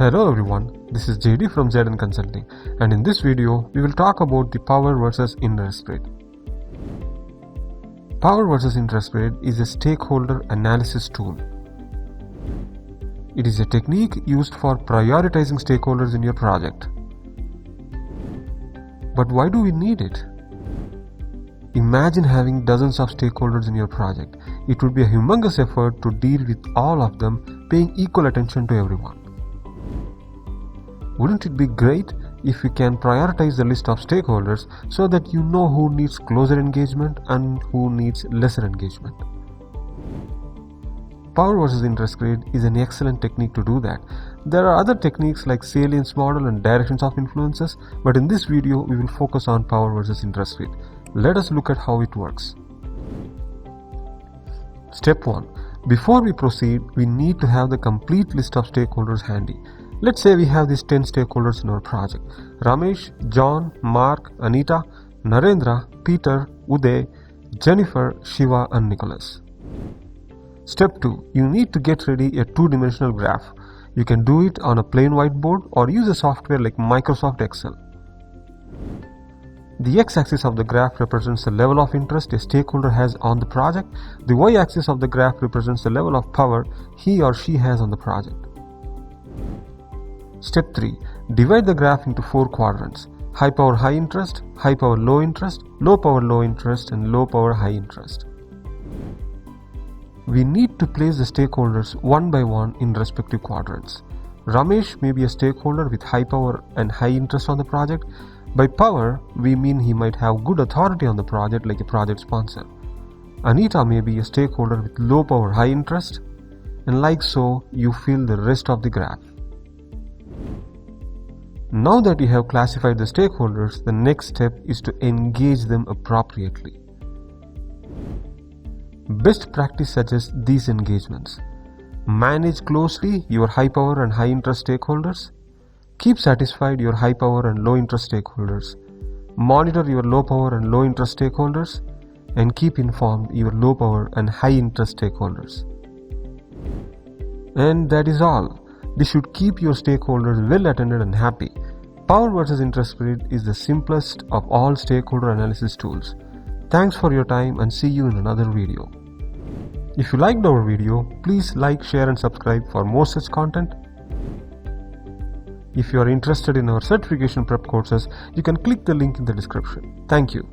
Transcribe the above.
Hello everyone, this is JD from ZN Consulting, and in this video we will talk about the power versus interest rate. Power versus interest rate is a stakeholder analysis tool. It is a technique used for prioritizing stakeholders in your project. But why do we need it? Imagine having dozens of stakeholders in your project. It would be a humongous effort to deal with all of them, paying equal attention to everyone. Wouldn't it be great if we can prioritize the list of stakeholders so that you know who needs closer engagement and who needs lesser engagement? Power versus interest rate is an excellent technique to do that. There are other techniques like salience model and directions of influences, but in this video we will focus on power versus interest rate. Let us look at how it works. Step 1. Before we proceed, we need to have the complete list of stakeholders handy. Let's say we have these 10 stakeholders in our project: Ramesh, John, Mark, Anita, Narendra, Peter, Uday, Jennifer, Shiva and Nicholas. Step 2. You need to get ready a two-dimensional graph. You can do it on a plain whiteboard or use a software like Microsoft Excel. The x-axis of the graph represents the level of interest a stakeholder has on the project. The y-axis of the graph represents the level of power he or she has on the project. Step 3. Divide the graph into 4 quadrants: high power high interest, high power low interest, low power low interest and low power high interest. We need to place the stakeholders one by one in respective quadrants. Ramesh may be a stakeholder with high power and high interest on the project. By power, we mean he might have good authority on the project like a project sponsor. Anita may be a stakeholder with low power high interest, and like so, you fill the rest of the graph. Now that you have classified the stakeholders, the next step is to engage them appropriately. Best practice suggests these engagements. Manage closely your high power and high interest stakeholders. Keep satisfied your high power and low interest stakeholders. Monitor your low power and low interest stakeholders, and keep informed your low power and high interest stakeholders. And that is all. This should keep your stakeholders well attended and happy. Power versus interest rate is the simplest of all stakeholder analysis tools. Thanks for your time and see you in another video. If you liked our video, please like, share and subscribe for more such content. If you are interested in our certification prep courses, you can click the link in the description. Thank you.